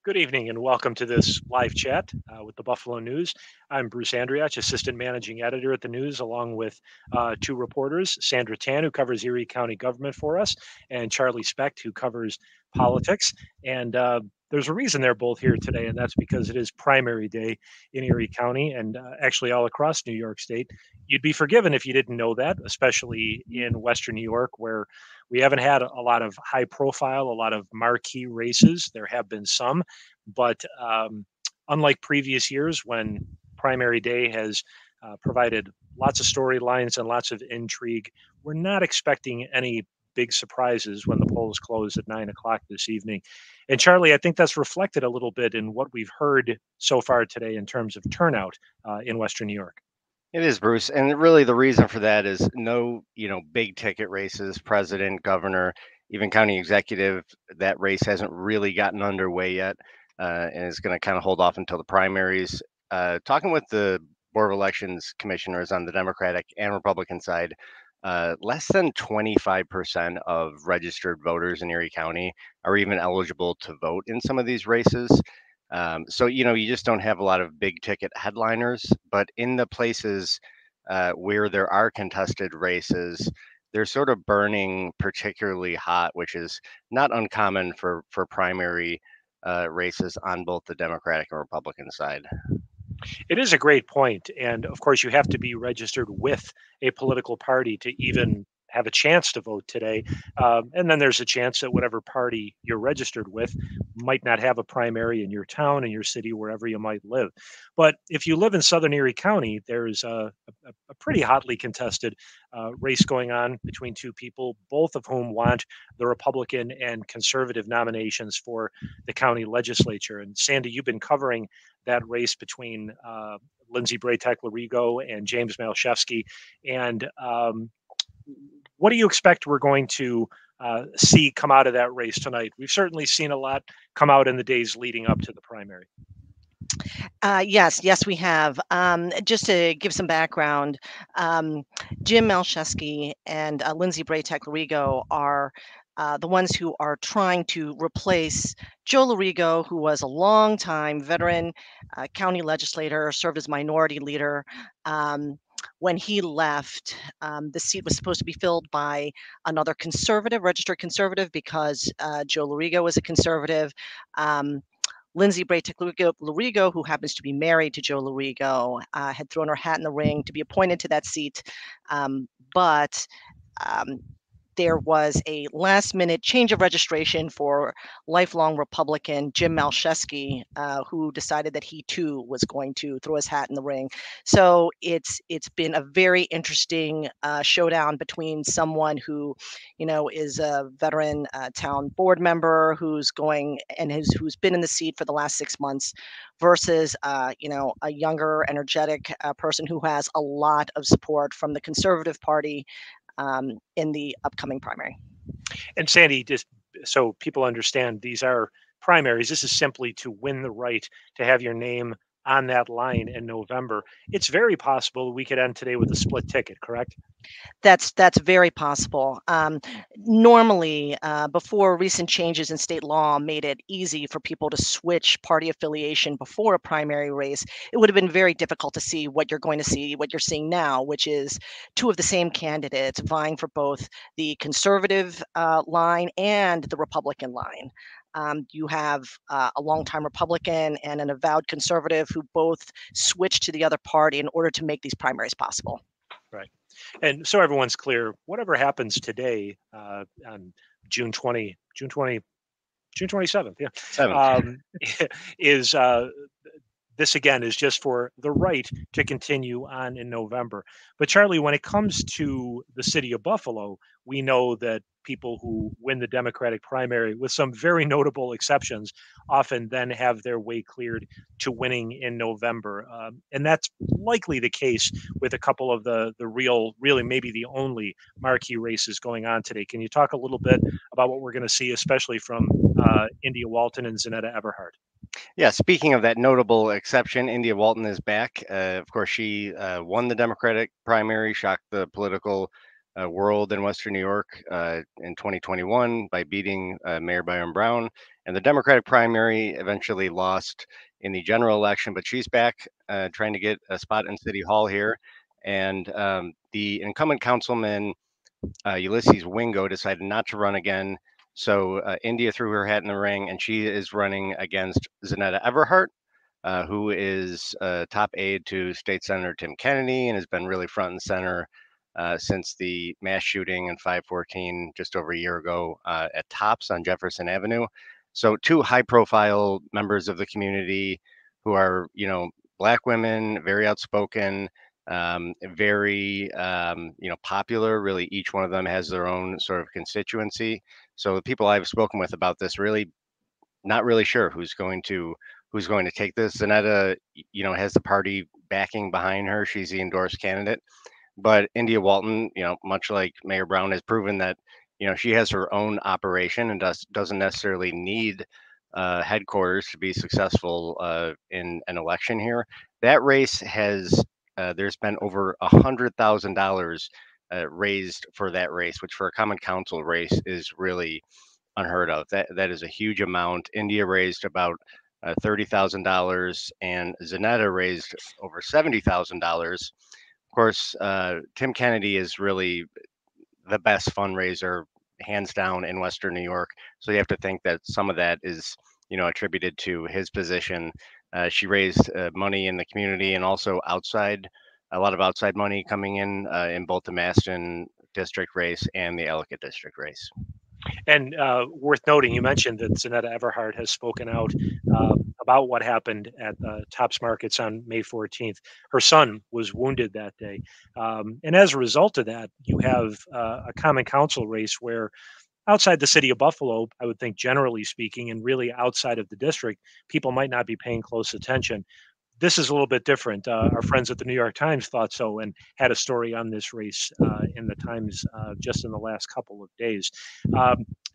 Good evening and welcome to this live chat with the Buffalo News. I'm Bruce Andriatch, Assistant Managing Editor at the News, along with two reporters, Sandra, who covers Erie County government for us, and Charlie Specht, who covers politics. And there's a reason they're both here today, and that's because it is primary day in Erie County and actually all across New York State. You'd be forgiven if you didn't know that, especially in Western New York, where we haven't had a lot of high profile, a lot of marquee races. There have been some, but unlike previous years when primary day has provided lots of storylines and lots of intrigue, we're not expecting any big surprises when the polls close at 9 o'clock this evening. And Charlie, I think that's reflected a little bit in what we've heard so far today in terms of turnout in Western New York. It is, Bruce, and really the reason for that is no, big ticket races, president, governor, even county executive. That race hasn't really gotten underway yet, and is going to kind of hold off until the primaries. Talking with the Board of Elections commissioners on the Democratic and Republican side, less than 25% of registered voters in Erie County are even eligible to vote in some of these races. So, you just don't have a lot of big ticket headliners, but in the places where there are contested races, they're sort of burning particularly hot, which is not uncommon for primary races on both the Democratic and Republican side. It is a great point, and of course, you have to be registered with a political party to even have a chance to vote today. And then there's a chance that whatever party you're registered with might not have a primary in your town, in your city, wherever you might live. But if you live in Southern Erie County, there's a pretty hotly contested race going on between two people, both of whom want the Republican and conservative nominations for the county legislature. And Sandy, you've been covering that race between Lindsay Braytek Larigo and James Malshevsky. And what do you expect we're going to see come out of that race tonight? We've certainly seen a lot come out in the days leading up to the primary. Yes, we have. Just to give some background, Jim Malshevsky and Lindsay Braytek Larigo are the ones who are trying to replace Joe Larigo, who was a longtime veteran county legislator, served as minority leader. When he left, the seat was supposed to be filled by another conservative, registered conservative, because Joe Larigo was a conservative. Lindsay Braytek Larigo, who happens to be married to Joe Larigo, had thrown her hat in the ring to be appointed to that seat. But there was a last minute change of registration for lifelong Republican Jim Malshevsky, who decided that he too was going to throw his hat in the ring. So it's been a very interesting showdown between someone who, is a veteran town board member who's going and who's been in the seat for the last 6 months, versus a younger, energetic person who has a lot of support from the Conservative Party in the upcoming primary. And Sandy, just so people understand, these are primaries. This is simply to win the right to have your name on that line in November. It's very possible we could end today with a split ticket, correct? That's very possible. Normally, before recent changes in state law made it easy for people to switch party affiliation before a primary race, it would have been very difficult to see what you're going to see, what you're seeing now, which is two of the same candidates vying for both the conservative line and the Republican line. You have a longtime Republican and an avowed conservative who both switched to the other party in order to make these primaries possible. Right. And so everyone's clear, whatever happens today on June 20, June 20, June 27th, yeah, 7th. is this again is just for the right to continue on in November. But Charlie, when it comes to the city of Buffalo, we know that people who win the Democratic primary, with some very notable exceptions, often then have their way cleared to winning in November. And that's likely the case with a couple of the really maybe the only marquee races going on today. Can you talk a little bit about what we're going to see, especially from India Walton and Zanetta Eberhard? Yeah, speaking of that notable exception, India Walton is back. Of course, she won the Democratic primary, shocked the political world in Western New York in 2021 by beating Mayor Byron Brown. And the Democratic primary eventually lost in the general election, but she's back trying to get a spot in City Hall here. And the incumbent councilman, Ulysses Wingo, decided not to run again. So India threw her hat in the ring, and she is running against Zanetta Everhart, who is a top aide to State Senator Tim Kennedy and has been really front and center since the mass shooting in 514 just over a year ago at Tops on Jefferson Avenue. So two high-profile members of the community who are, Black women, very outspoken, very, popular. Really, each one of them has their own sort of constituency. So the people I've spoken with about this really not really sure who's going to take this. Zanetta, has the party backing behind her. She's the endorsed candidate. But India Walton, much like Mayor Brown, has proven that, she has her own operation and doesn't necessarily need headquarters to be successful in an election here. That race has, there's been over $100,000 raised for that race, which for a common council race is really unheard of. That is a huge amount. India raised about $30,000, and Zanetta raised over $70,000. Of course, Tim Kennedy is really the best fundraiser, hands down, in Western New York. So you have to think that some of that is, attributed to his position. She raised money in the community and also outside, a lot of outside money coming in both the Maston district race and the Ellicott district race. And worth noting, you mentioned that Zanetta Everhart has spoken out about what happened at the Tops Markets on May 14th. Her son was wounded that day. And as a result of that, you have a common council race where outside the city of Buffalo, I would think generally speaking, and really outside of the district, people might not be paying close attention. This is a little bit different. Our friends at the New York Times thought so and had a story on this race in the Times just in the last couple of days.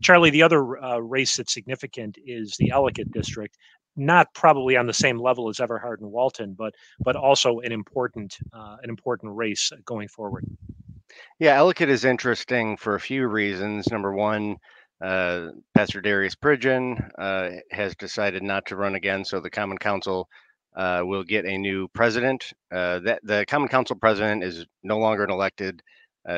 Charlie, the other race that's significant is the Ellicott district. Not probably on the same level as Everhart and Walton, but also an important race going forward. Yeah, Ellicott is interesting for a few reasons. Number one, Pastor Darius Pridgeon has decided not to run again, so the Common Council will get a new president. That the Common Council president is no longer an elected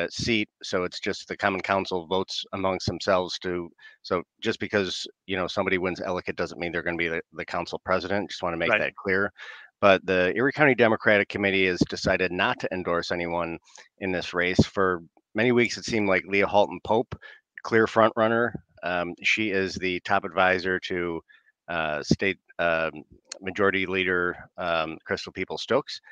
seat, so it's just the Common Council votes amongst themselves to. So just because somebody wins Ellicott doesn't mean they're going to be the council president. Just want to make Right. that clear. But the Erie County Democratic Committee has decided not to endorse anyone in this race. For many weeks, it seemed like Leah Halton Pope, clear front runner. She is the top advisor to State Majority Leader Crystal Peoples-Stokes,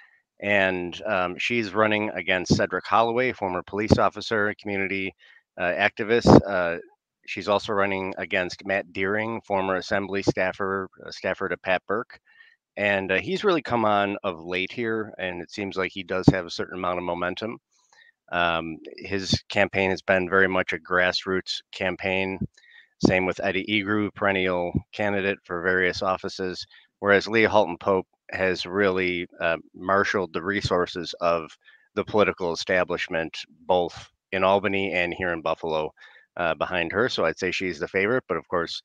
and she's running against Cedric Holloway, former police officer, community activist. She's also running against Matt Deering, former Assembly staffer to Pat Burke. And he's really come on of late here, and it seems like he does have a certain amount of momentum. His campaign has been very much a grassroots campaign. Same with Eddie Egru, perennial candidate for various offices, whereas Leah Halton Pope has really marshaled the resources of the political establishment, both in Albany and here in Buffalo, behind her. So I'd say she's the favorite, but of course,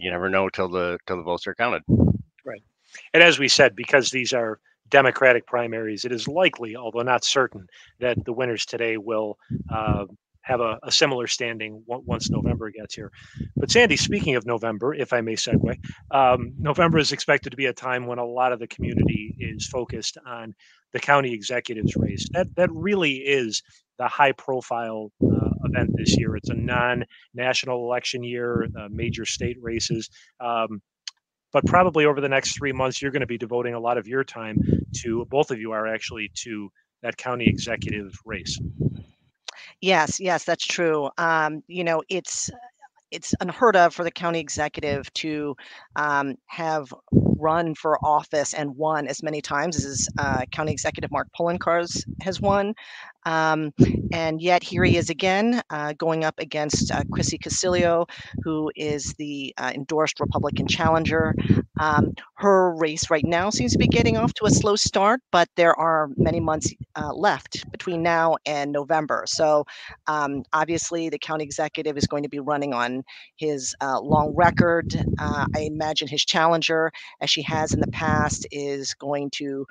you never know till the votes are counted. Right. And as we said, because these are Democratic primaries, it is likely, although not certain, that the winners today will have a similar standing once November gets here. But Sandy, speaking of November, if I may segue, November is expected to be a time when a lot of the community is focused on the county executive's race. That really is the high-profile event this year. It's a non-national election year, major state races. But probably over the next 3 months, you're going to be devoting a lot of your time to, both of you are actually, to that county executive race. Yes, yes, that's true. It's unheard of for the county executive to have run for office and won as many times as County Executive Mark Poloncarz has won. And yet here he is again going up against Chrissy Casilio, who is the endorsed Republican challenger. Her race right now seems to be getting off to a slow start, but there are many months left between now and November. So obviously, the county executive is going to be running on his long record. I imagine his challenger, as she has in the past, is going to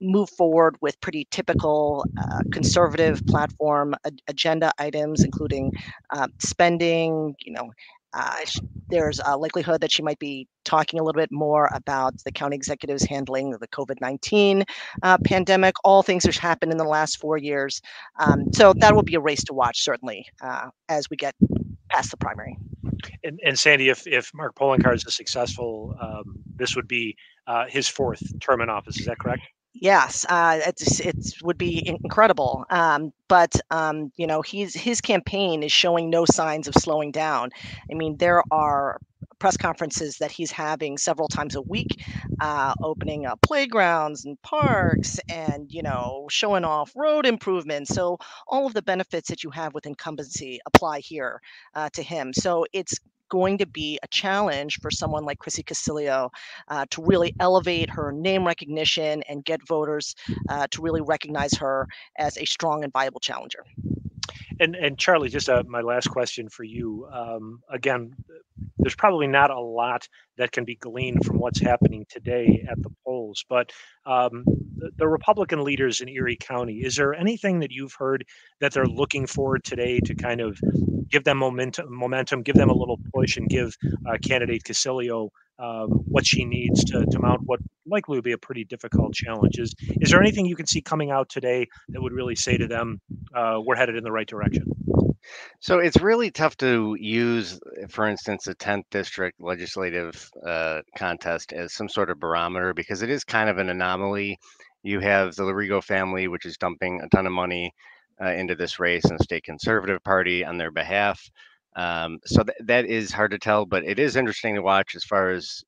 move forward with pretty typical conservative platform agenda items, including spending. There's a likelihood that she might be talking a little bit more about the county executives handling the COVID-19 pandemic. All things which happened in the last 4 years. So that will be a race to watch, certainly, as we get past the primary. And Sandy, if Mark Poloncarz is successful, this would be his fourth term in office. Is that correct? Yes, it would be incredible. But his campaign is showing no signs of slowing down. I mean, there are press conferences that he's having several times a week, opening up playgrounds and parks, and showing off road improvements. So all of the benefits that you have with incumbency apply here to him. So it's going to be a challenge for someone like Chrissy Casilio to really elevate her name recognition and get voters to really recognize her as a strong and viable challenger. And Charlie, just my last question for you. Again, there's probably not a lot that can be gleaned from what's happening today at the polls, but the Republican leaders in Erie County, is there anything that you've heard that they're looking for today to kind of give them momentum, give them a little push, and give candidate Casilio what she needs to mount what likely would be a pretty difficult challenge? Is there anything you can see coming out today that would really say to them, we're headed in the right direction? So it's really tough to use, for instance, the 10th district legislative contest as some sort of barometer, because it is kind of an anomaly. You have the Larigo family, which is dumping a ton of money into this race, and the state conservative party on their behalf. So that is hard to tell, but it is interesting to watch as far as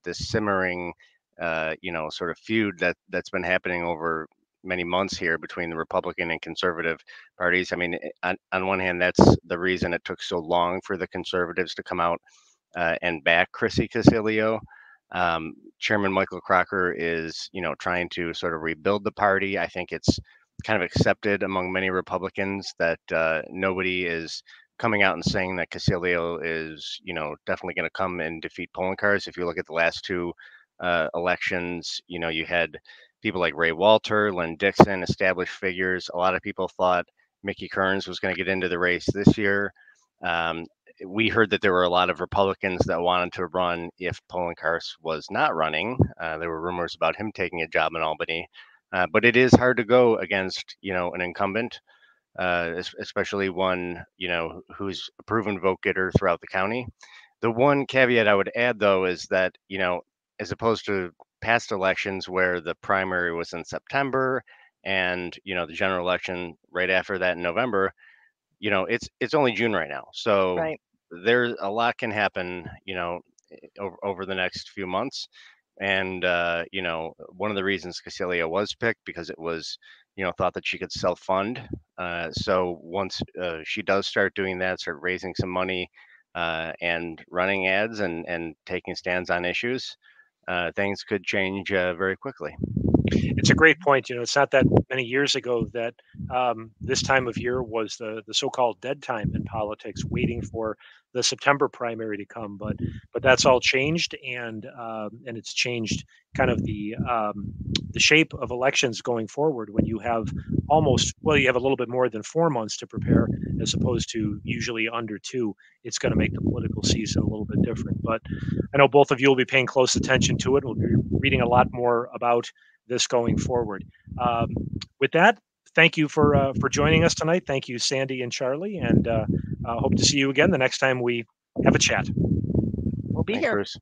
this simmering, sort of feud that's been happening over many months here between the Republican and conservative parties. I mean, on one hand, that's the reason it took so long for the conservatives to come out and back Chrissy Casilio. Chairman Michael Crocker is, trying to sort of rebuild the party. I think it's kind of accepted among many Republicans that nobody is coming out and saying that Casilio is, definitely going to come and defeat Poloncarz. If you look at the last two elections, you had people like Ray Walter, Lynn Dixon, established figures. A lot of people thought Mickey Kearns was going to get into the race this year. We heard that there were a lot of Republicans that wanted to run if Poloncarz was not running. There were rumors about him taking a job in Albany. But it is hard to go against, an incumbent, especially one, who's a proven vote getter throughout the county. The one caveat I would add, though, is that, as opposed to past elections where the primary was in September and, the general election right after that in November, it's only June right now. So Right. there's a lot can happen, over the next few months. And, one of the reasons Casilio was picked because it was, thought that she could self-fund. So once she does start doing that, start raising some money and running ads and taking stands on issues, things could change very quickly. It's a great point. It's not that many years ago that this time of year was the so-called dead time in politics, waiting for the September primary to come. But that's all changed, and it's changed kind of the shape of elections going forward. When you have you have a little bit more than 4 months to prepare, as opposed to usually under 2. It's going to make the political season a little bit different. But I know both of you will be paying close attention to it. We'll be reading a lot more about this going forward. With that, thank you for joining us tonight. Thank you, Sandy and Charlie, and hope to see you again the next time we have a chat. We'll be Thanks, here. Bruce.